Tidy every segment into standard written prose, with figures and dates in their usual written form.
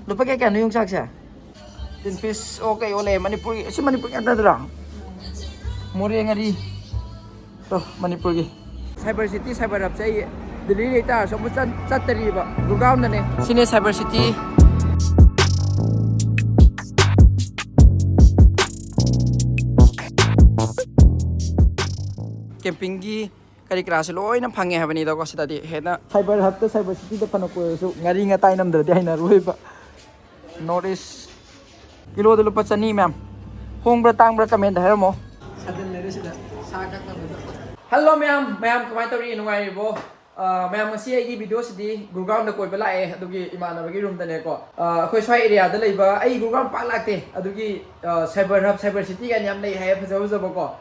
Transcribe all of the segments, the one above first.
lupa kaya ano yung saksa? 10 piece okay ole Manipur si Manipur yata dra. Mori nga di. To Manipur gi. Cyber City Cyber Hub sai Delhi ta so mu chatri ba. Gurgaon na ne. Sine Cyber City. Camping gi kari kras loi na phange habani da ko sida di hena Cyber Hub to Cyber City da panako so ngari nga tai nam dra di haina roi ba. Notice kilo de lupa chani ma'am hongbra tangbra comment hairamo sadal lere sida sakak na hello ma'am kamai tori nungai bo ma'am ngasi ai video sidi Gurgaon da koi bala e adugi imana bagi room da ne ko khoi swai area da leiba ai Gurgaon pa lakte adugi Cyber Hub Cyber City ga nyam nei hai phajau jabo ko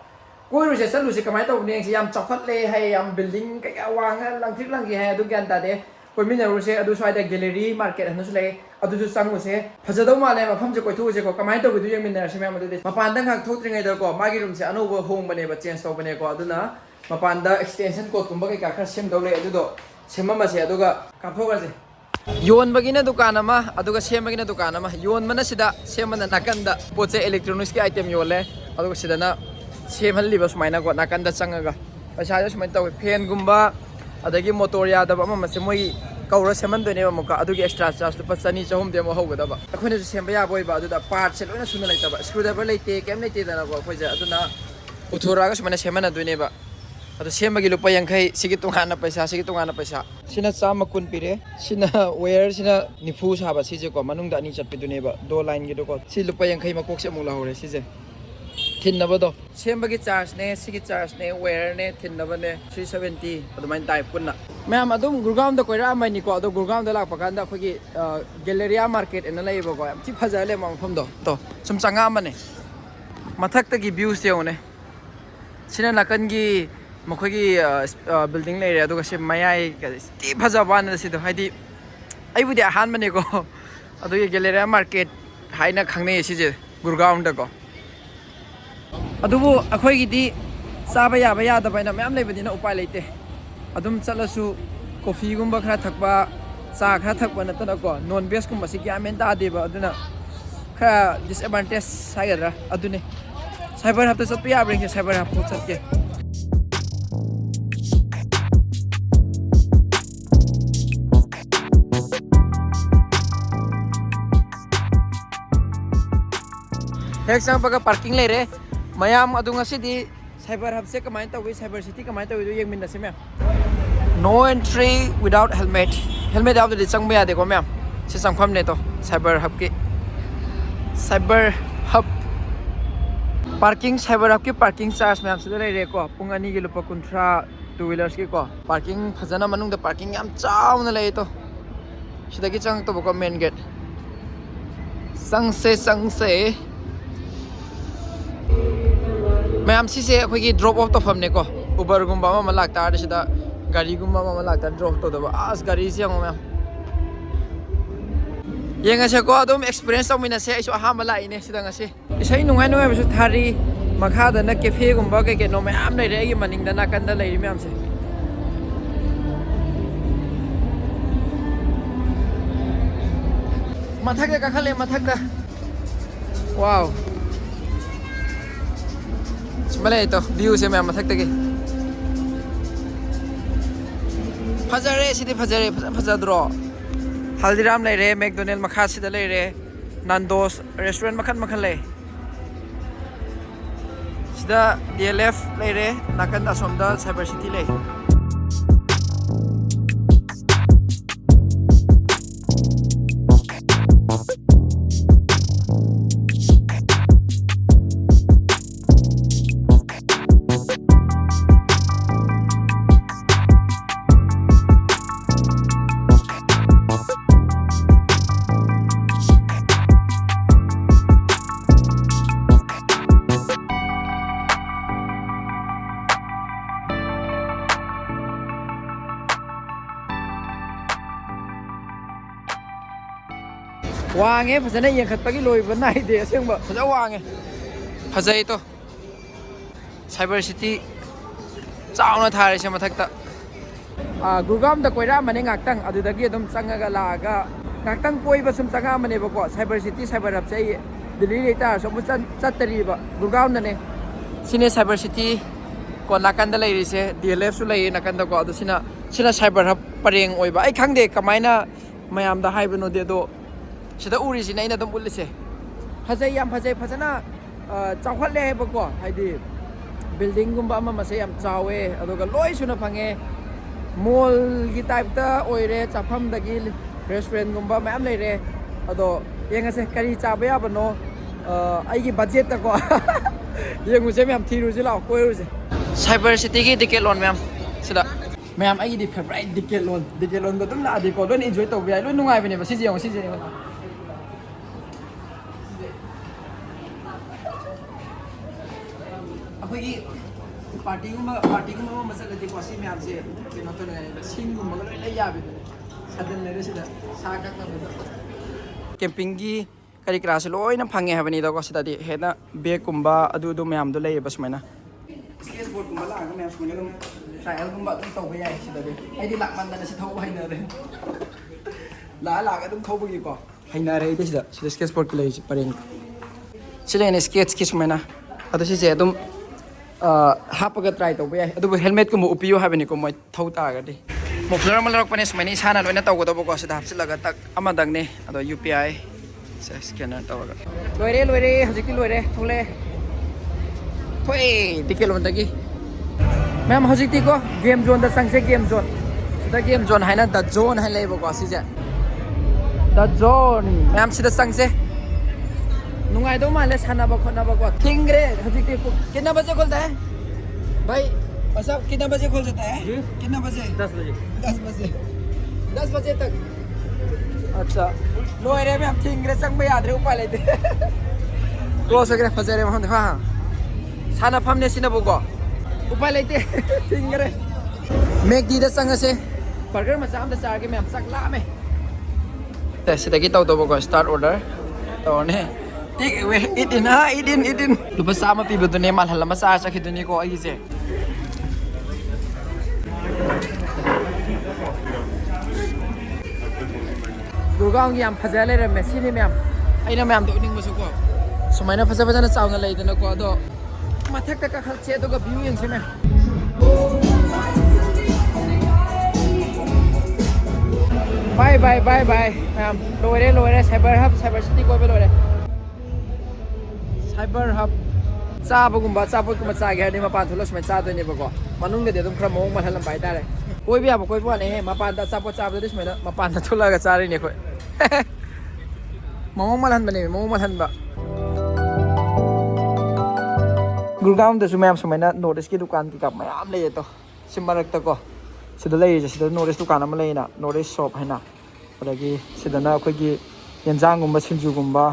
koi ru se salu se kamai to ne yam chokhat le hai yam building ka ya wang lang thik lang gi hai adu gan ta de koi min ru se adu swai da gallery market hanu sule adu ju changu se phajadau ma le mafam je koi thu je ko kamai to du yeng min na se ma'am adu de mapan dang hak thok tringai da ko magi room se anu bo hong bane ba change to bane ko aduna mapan da extension code kumba kai ka khar sem dau le adu do semma ma se adu ga ka thoga se yon bagina dukan ama adu ga sem bagina dukan ama yon mana sida sem mana nakan da poche electronics ki item yole adu ga sida na sem hal liba sumaina ko nakan da changaga paisa jo sumain taw fan gumba adagi motor ya da ama ma se moi kaura seman do ne muka adugi extra charge lupa chani chahum de mo hogada ba akhone ju semba ya boi ba adu da part se loina suna laita ba screwdriver leite kem leite da na ba khoi ja aduna uthura ga sumana semana do ne ba adu semba gi lupa yankhai sigi tungana paisa sina chama kun pire sina wire sina nifu sa ba si je ko manung da ni chat pi do ne ba do line gi do ko si lupa yankhai makok se mula hore si je thin na ba do semba gi charge ne sigi charge ne wire ne thin na ba ne 370 adu main type kun na ma'am adum Gurgaon da koira mai ni ko adu Gurgaon da lak pakan da khogi galleria market ena lai bo ko am ti phaja le mang phom do to sum changa ma ne mathak ta gi views te one sina nakan gi mokhoi gi building lai re adu ga se mayai ka ti phaja ban da si do haidi ai budi han ma ne ko adu gi galleria market haina khangne si je Gurgaon da ko adu bu akhoi gi di saba ya da baina ma'am lai badi na upai leite adum chalasu coffee gumba khara thakba cha khara thakba natana ko non veg gumba si kya men da deba aduna khara disadvantage sagadra adune Cyber Hub ta chat ya bring Cyber Hub ko chat ke hek sang paga parking le re mayam adu ngasi di Cyber Hub se kamai tawi Cyber City kamai tawi do yeng min na se ma'am no entry without helmet helmet out de chang me de ko ma'am se sang kham ne to Cyber Hub ki Cyber Hub parking Cyber Hub ki parking charge ma'am se le re ko pung ani gi lupa kunthra two wheelers ki ko parking phajana manung da parking yam chaw na le to sida ki chang to ko main gate sang se ma'am si se khoi gi drop off to pham ne ko Uber gumba ma lak tar sida gari gumba ma lak tar drop to da as gari si ang ma'am yenga se ko adum experience to mina se isu ha mala ine sida ngase isai nungai bisu thari makha da na cafe gumba ke no ma'am nei re gi maning da na kan da lai ma'am se mathak da ka khale mathak da wow Malay ito, view siya ma'am, mathak tagi Phajare, sidi phajare, phajadro Haldiram lai re, McDonald makha sida lai re Nando's restaurant makhan lai Sida DLF lai re, nakan asomda Cyber City lai Wange phajana yengkhat pagi loi banai de asengba phaja wange phajai to Cyber City chauna thare se mathakta Gurgaon da koira mane ngaktang adudagi adum changaga laaga ngakhtang koiba sum changa mane ba ko cyber city cyber hub chai Delhi later so mu chattari ba Gurgaon na ne sine cyber city ko nakanda lai rise DLF su lai nakanda ko adu sina cyber hub pareng oiba ai khangde kamaina mayam da haibano de do sida uri sina ina dum ulise phajai yam phajai phajana chawkhatle hai ba ko haidi building gumba ama masai am chawe aduga loi suna phange mall gi type ta oire chafam dagi restaurant gumba mayam leire ado yengase kari chaba ya bano ai gi budget ta ko yengu se mayam thiru ji law koi ru je cyber city gi Decathlon mayam sida mayam ai di favorite Decathlon ba dum la di ko don enjoy to bi ai lo nungai bane ba si je ꯑꯩꯈꯣꯏꯒꯤ ꯄꯥꯔꯇꯤꯒꯨꯝꯕ ꯑꯃ ꯆꯠꯂꯗꯤ ꯀꯣ ꯁꯤ ꯃꯌꯥꯝꯁꯦ ꯀꯩꯅꯣ ꯇꯧꯅꯉꯥꯏ ꯁꯤꯡꯒꯨꯝꯕꯒ ꯂꯣꯏꯅ ꯌꯥꯕꯤꯗꯨꯅꯦ ꯁꯥꯗꯟ ꯂꯩꯔꯦ ꯁꯤꯗ ꯁꯥ ꯀꯛꯅꯕꯗ ꯀꯦꯝꯄꯤꯡꯒꯤ ꯀꯔꯤ ꯀꯔꯥꯁꯦ ꯂꯣꯏꯅ ꯐꯪꯉꯦ ꯍꯥꯏꯕꯅꯤꯗꯀꯣ ꯁꯤꯗꯗꯤ ꯍꯦꯟꯅ ꯕꯦꯒꯀꯨꯝꯕ ꯑꯗꯨ ꯃꯌꯥꯝꯗꯣ ꯂꯩꯌꯦꯕ ꯁꯨꯃꯥꯏꯅ ꯁ꯭ꯀꯦꯠꯁ ꯕꯣꯔꯗꯀꯨꯝꯕ ꯂꯥꯛꯑꯒ ꯃꯌꯥꯝ ꯁꯨꯃꯥꯏꯅ ꯑꯗꯨꯝ ꯇ꯭ꯔꯥꯏꯌꯦꯜꯒꯨꯝꯕ ꯑꯗꯨꯝ ꯇꯧꯕ ꯌꯥꯏ ꯁꯤꯗꯗꯤ ꯑꯩꯗꯤ ꯂꯥꯛꯃꯟꯗꯅ ꯁꯤ ꯊꯧꯕ ꯍꯩꯅꯔꯦ ꯂꯥꯛꯑꯒ ꯑꯗꯨꯝ ꯊꯧꯕꯒꯤꯀꯣ ꯍꯩꯅꯔꯦ ꯑꯩꯗꯤ ꯁꯤꯗ ꯁ꯭ꯀꯦꯠꯁ ꯕꯣꯔꯗꯀꯤ ꯂꯩꯔꯤꯁꯤ ꯄꯔꯦꯡ ꯁꯤ ꯂꯩꯅꯦ ꯁ꯭ꯀꯦꯠꯁꯀꯤ ꯁꯨꯃꯥꯏꯅ ꯑꯗꯣ ꯁꯤꯁꯦ ꯑꯗꯨꯝ ꯍꯥꯞꯄꯒ ꯇ꯭ꯔꯥꯏ ꯇꯧꯕ ꯌꯥꯏ ꯑꯗꯨꯕꯨ ꯍꯦꯜꯃꯦꯠꯀꯨꯝꯕ ꯎꯞꯄꯤꯌꯨ ꯍꯥꯏꯕꯅꯤꯀꯣ ꯃꯣꯏ ꯊꯧ ꯇꯥꯔꯒꯗꯤ ꯃꯣꯐ꯭ꯂꯔ ꯑꯃ ꯂꯧꯔꯛꯄꯅꯦ ꯁꯨꯃꯥꯏꯅ ꯏꯁꯥꯅ ꯂꯣꯏꯅ ꯇꯧꯒꯗꯧꯕꯀꯣ ꯁꯤꯗ ꯍꯥꯞꯆꯤꯜꯂꯒ ꯇꯛ ꯑꯃꯗꯪꯅꯦ ꯑꯗꯣ UPI ꯁ꯭ꯀꯦꯅꯔ ꯇꯧꯔꯒ ꯂꯣꯏꯔꯦ ꯍꯧꯖꯤꯛꯇꯤ ꯂꯣꯏꯔꯦ ꯊꯣꯛꯑꯦ Decathlonꯗꯒꯤ ꯃꯌꯥꯝ ꯍꯧꯖꯤꯛꯇꯤꯀꯣ ꯒꯦꯝ ꯖꯣꯟꯗ ꯆꯪꯁꯦ ꯒꯦꯝ ꯖꯣꯟ ꯁꯤꯗ ꯒꯦꯝ ꯖꯣꯟ ꯍꯥꯏꯅ ꯗ ꯖꯣꯟ ꯍꯥꯏꯅ ꯂꯩꯌꯦꯕꯀꯣ ꯁꯤꯁꯦ ꯗ ꯖꯣꯟ ꯃꯌꯥꯝ ꯁꯤꯗ ꯆꯪꯁꯦ नुंगाइदो माले सानाबा खोनाबा को थिंगरे हजिकते कितना बजे खुलता है भाई सब कितना बजे खुल जाता है कितना बजे 10 बजे तक अच्छा लोरे में हम थिंगरे संग में याद रे उपाय लेते क्लोज हो गया फजरे में हम हां साना फमने सिना बोगो उपाय लेते थिंगरे मेक दी द संग से बर्गर मचा हम द चार के में हम सक ला में तसिदगी तौ तो बोगो स्टार्ट ऑर्डर तो ने eat in lupa sama pibo to ne malhal ma sa sa khiduni ko ai se Gurgaon yam phajale re messi ni myam aina myam do ning musu ko sumaina phaja na chauna leidana ko do mathak ka khal che do ga view yeng se me bye myam loire cyber city ko be loire cyber hub चाबगुम्बा चापगुम्बा चागे हने मपान थुलो समै चादोइने बको मनुंग दे दुम खरा मोंग मलहलम by तारे कोइ बिया कोइ बने हे मपान दा Chapo चाबदे this मैना मपान दा थुलागा चारिने खोइ मोंग मलहन बने मोंग मलहन बा गुरगांव दसु मैम सమైना नोटिस की दुकान की का मैम ले तो सिमरक तको सिदा ले जे सिदा नोटिस दुकान अमा लेना नोटिस शॉप हैना अदगी सिदना अखोगी यंजांगुम्बा सिंजुगुम्बा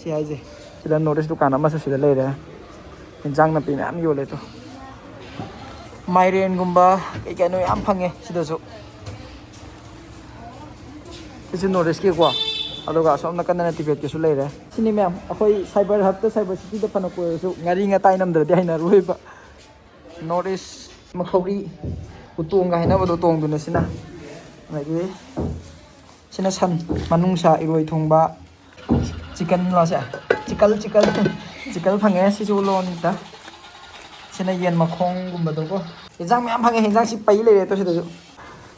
हाइजे सिदा नोटिस दुकान अमसु सिदा लेरे इंजांग नपी मैम योले तो माइरेन गुम्बा कई याम फंगे सिदासु सिसु नोटिस की को अदुगा सोम नकन टिकेट के सु लेरे सिनी मैम अखोई साइबर हब तो साइबर सिटी द फन कोसु ngari nga tai nam dra haina ruiba notice मखौरी उतोंग गा हाइना बदो तोंग दुने सिना लागे सिना सन मनुंसा इरोय थोंबा चिकन लासे चिकल फंगे सिसु लोन ता सिना येन मखोंग गुम दो को इंजांग मैम फंगे इंजांग सि पई लेरे तो सिदो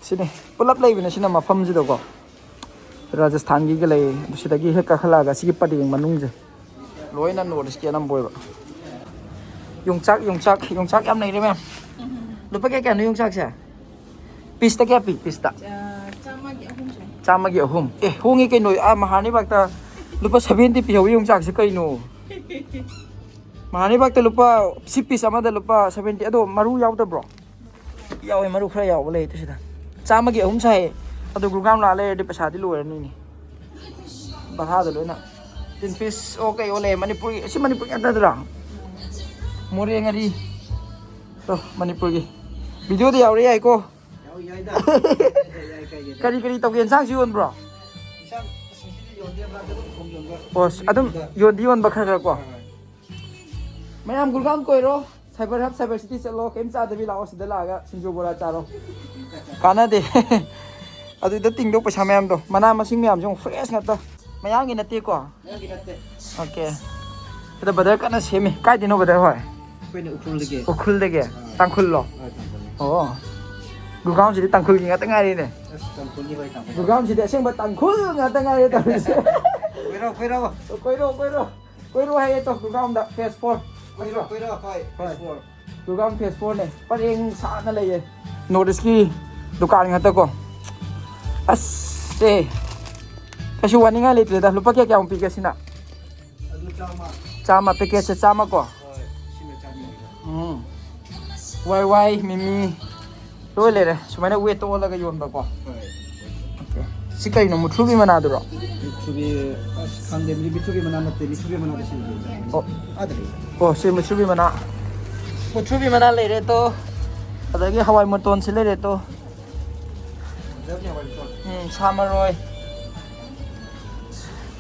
सिने पुलप लेबिना सिना मफम जिदो को राजस्थान की गले सिदगी हे कखलागा सि पटिंग मनुंग जे लोइना नोटिस के नम बोयबा योंचाक याम नै रे मैम लुपा के नो योंचाक से पिस्ता क्या पिस्ता चामगी अहुम ए होंगी के नो आ महानी बागता लुपा 70 पी होई योंचाक से कइनो महानी बागता लुपा 10 पीस अमादा लुपा 70 अदो मरु यावदब्रो यावे मरु खरा याव ले तो सिदा चामगी अहुम साइ अदो गुरगाम ला ले दे पैसा दि लोरनी नि बाहा द लोना 10 पीस ओके ओले मणिपुर सि मणिपुर अदरा मोरे ngari तो मणिपुर की वीडियो दे यावरे याइ को याव याइ दा करी तौगे इंसांग सि योन ब्रो बस अदम योन दियोन बखर को मैम गुरगाम कोइरो साइबर हब साइबर सिटी चलो केम चा दबि लाओ सिदा लागा सिंजो बोरा चारो काना दे ꯑꯗꯨꯗ ꯇꯤꯡꯗꯧ ꯄꯩꯁꯥ ꯃꯌꯥꯝꯗꯣ ꯃꯅꯥ ꯃꯁꯤꯡ ꯃꯌꯥꯝꯁꯨ ꯐ꯭ꯔꯦꯁ ꯉꯥꯛꯇ ꯃꯌꯥꯡꯒꯤ ꯅꯠꯇꯦꯀꯣ ꯑꯣꯀꯦ ꯑꯗ ꯕꯗꯔ ꯀꯟꯅ ꯁꯦꯝꯃꯤ ꯀꯥꯏꯗꯩꯅꯣ ꯕꯗꯔ ꯍꯣꯏ ꯎꯈ꯭ꯔꯨꯜꯗꯒꯤ ꯇꯥꯡꯈꯨꯜꯂꯣ ꯑꯣ ꯒꯨꯔꯒꯥꯎꯟꯁꯤꯗꯤ ꯇꯥꯡꯈꯨꯜꯒꯤ ꯉꯥꯛꯇ ꯉꯥꯏꯔꯤꯅꯦ ꯒꯨꯔꯒꯥꯎꯟꯁꯤꯗꯤ ꯑꯁꯦꯡꯕ ꯇꯥꯡꯈꯨꯜ ꯉꯥꯛꯇ ꯉꯥꯏꯔꯦ ꯇꯧꯔꯤꯁꯦ ꯀꯣꯏꯔꯣ ꯍꯥꯏꯌꯦ ꯇꯣ ꯒꯨꯔꯒꯥꯎꯟꯗ ꯐꯦꯁ 4 ꯒꯨꯔꯒꯥꯎꯟ ꯐꯦꯁ 4ꯅꯦ ꯄꯔꯦꯡ ꯁꯥꯅ ꯂꯩꯌꯦ ꯅꯣꯔꯠ ꯏꯁꯀꯤ ꯗꯨꯀꯥꯟ ꯉꯥꯛꯇ ꯀꯣ ꯑꯁ ꯀꯩꯁꯨ ꯋꯥꯅꯤꯡꯉꯥꯏ ꯂꯩꯇ꯭ꯔꯦꯗ ꯂꯨꯄꯥ ꯀꯌꯥꯃꯨꯛ ꯄꯤꯒꯦ ꯁꯤꯅ ꯆꯥꯝꯃ ꯄꯦꯀꯦꯠꯁꯦ ꯆꯥꯝꯃ ꯀꯣ ꯋꯥꯏ ꯃꯤꯃꯤ ꯂꯣꯏ ꯂꯩꯔꯦ ꯁꯨꯃꯥꯏꯅ ꯋꯦꯠꯇ ꯑꯣꯜꯂꯒ ꯌꯣꯟꯕꯀꯣ ꯁꯤ ꯀꯩꯅꯣ ꯃꯨꯊ꯭ꯔꯨꯕꯤ ꯃꯅꯥꯗꯨꯔꯣ ꯑꯣ ꯁꯤ ꯃꯨꯊ꯭ꯔꯨꯕꯤ ꯃꯅꯥ ꯂꯩꯔꯦ ꯇꯣ ꯑꯗꯒꯤ ꯍꯋꯥꯏ ꯃꯇꯣꯟꯁꯤ ꯂꯩꯔꯦ ꯇꯣ ꯁꯥ ꯃꯔꯣꯏ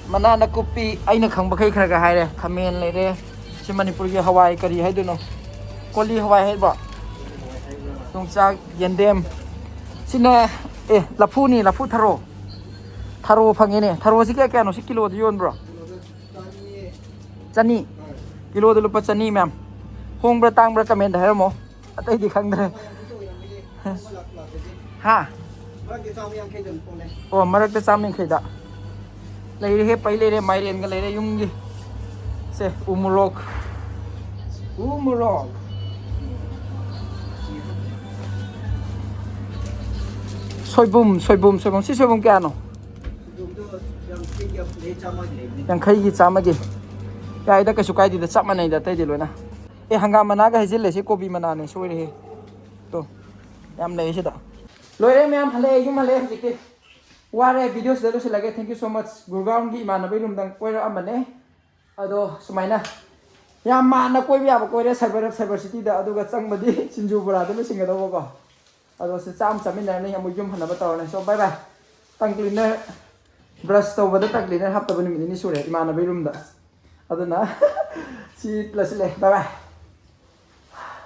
ꯃꯅꯥ ꯅꯥꯀꯨꯞꯄꯤ ꯑꯩꯅ ꯈꯪꯕꯈꯩ ꯈꯔ ꯍꯥꯏꯔꯦ ꯈꯥꯃꯦꯟ ꯂꯩꯔꯦ ꯁꯤ ꯃꯅꯤꯄꯨꯔꯒꯤ ꯍꯋꯥꯏ ꯀꯔꯤ ꯍꯥꯏꯗꯣꯏꯅꯣ ꯀꯣꯂꯤ ꯍꯋꯥꯏ ꯍꯥꯏꯕ꯭ꯔꯣ ꯌꯣꯡꯆꯥꯛ ꯌꯦꯟꯗꯦꯝ ꯁꯤꯅ ꯂꯐꯨꯅꯤ ꯂꯐꯨ ꯊꯔꯣ ꯐꯪꯉꯦꯅꯦ ꯊꯔꯣꯁꯤ ꯀꯌꯥꯅꯣ ꯁꯤ ꯀꯤꯂꯣꯗ ꯌꯣꯟꯕ꯭ꯔꯣ ꯆꯅꯤ ꯀꯤꯂꯣꯗ ꯂꯨꯄꯥ ꯆꯅꯤ ꯃꯌꯥꯝ ꯍꯣꯡꯕ꯭ꯔꯥ ꯇꯥꯡꯕ꯭ꯔꯥ ꯀꯃꯦꯟꯗ ꯍꯥꯏꯔꯝꯃꯣ ꯑꯇꯩꯗꯤ ꯈꯪꯗ꯭ꯔꯦ ꯍꯥ ꯑꯣ ꯃꯔꯛꯇ 150ꯗ ꯂꯩꯔꯦ ꯄꯩ ꯂꯩꯔꯦ ꯃꯥꯏꯔꯦꯟꯒ ꯂꯩꯔꯦ ꯌꯨꯝꯒꯤ ꯁꯦ ꯎꯃꯣꯔꯣꯛ ꯁꯣꯏꯕꯨꯝ ꯁꯤ ꯁꯣꯏꯕꯨꯝ ꯀꯌꯥꯅꯣ 50ꯒꯤ 100ꯒꯤ ꯌꯥꯏꯗ ꯀꯩꯁꯨ ꯀꯥꯏꯗꯦꯗ ꯆꯞ ꯃꯥꯟꯅꯩꯗ ꯑꯇꯩꯗꯤ ꯂꯣꯏꯅ ꯍꯪꯒꯥꯝ ꯃꯅꯥꯒ ꯍꯩꯖꯤꯜꯂꯦ ꯁꯤ ꯀꯣꯕꯤ ꯃꯅꯥꯅꯦ ꯁꯣꯏꯔꯦꯍꯦ ꯇꯣ ꯌꯥꯝ ꯂꯩ ꯁꯤꯗ ꯂꯣꯏꯔꯦ ꯃꯌꯥꯝ ꯍꯜꯂꯛꯑꯦ ꯌꯨꯝ ꯍꯜꯂꯛꯑꯦ ꯍꯧꯖꯤꯛꯇꯤ ꯋꯥꯔꯦ ꯚꯤꯗꯤꯑꯣꯁꯤꯗ ꯂꯣꯏꯁꯤꯜꯂꯒꯦ ꯊꯦꯡꯛ ꯌꯨ ꯁꯣ ꯃꯆ ꯒꯨꯔꯒꯥꯎꯟꯒꯤ ꯏꯃꯥꯟꯅꯕꯩ ꯔꯨꯝꯗꯪ ꯀꯣꯏꯔꯛꯑꯝꯕꯅꯦ ꯑꯗꯣ ꯁꯨꯃꯥꯏꯅ ꯌꯥꯝ ꯃꯥꯟꯅ ꯀꯣꯏꯕ ꯌꯥꯕ ꯀꯣꯏꯔꯦ ꯁꯥꯏꯕꯔ ꯁꯤꯇꯤꯗ ꯑꯗꯨꯒ ꯆꯪꯕꯗꯤ ꯁꯤꯡꯖꯨ ꯕꯣꯔꯥꯗ ꯂꯣꯏꯁꯤꯟꯒꯗꯧꯕꯀꯣ ꯑꯗꯣ ꯁꯤ ꯆꯥꯃꯤꯟꯅꯔꯅꯤ ꯑꯃꯨꯛ ꯌꯨꯝ ꯍꯟꯅꯕ ꯇꯧꯔꯅꯤ ꯁꯣ ꯕꯥꯏ ꯕꯥꯏ ꯇꯪ ꯀ꯭ꯂꯤꯅꯔ ꯕ꯭ꯔꯁ ꯇꯧꯕꯗ ꯇꯪ ꯀ꯭ꯂꯤꯅꯔ ꯍꯥꯞꯇꯕ ꯅꯨꯃꯤꯠ 2 ꯁꯨꯔꯦ ꯏꯃꯥꯟꯅꯕꯩ ꯔꯨꯝꯗ ꯑꯗꯨꯅ ꯁꯤ ꯂꯣꯏꯁꯤꯜꯂꯦ ꯕꯥꯏ ꯕꯥꯏ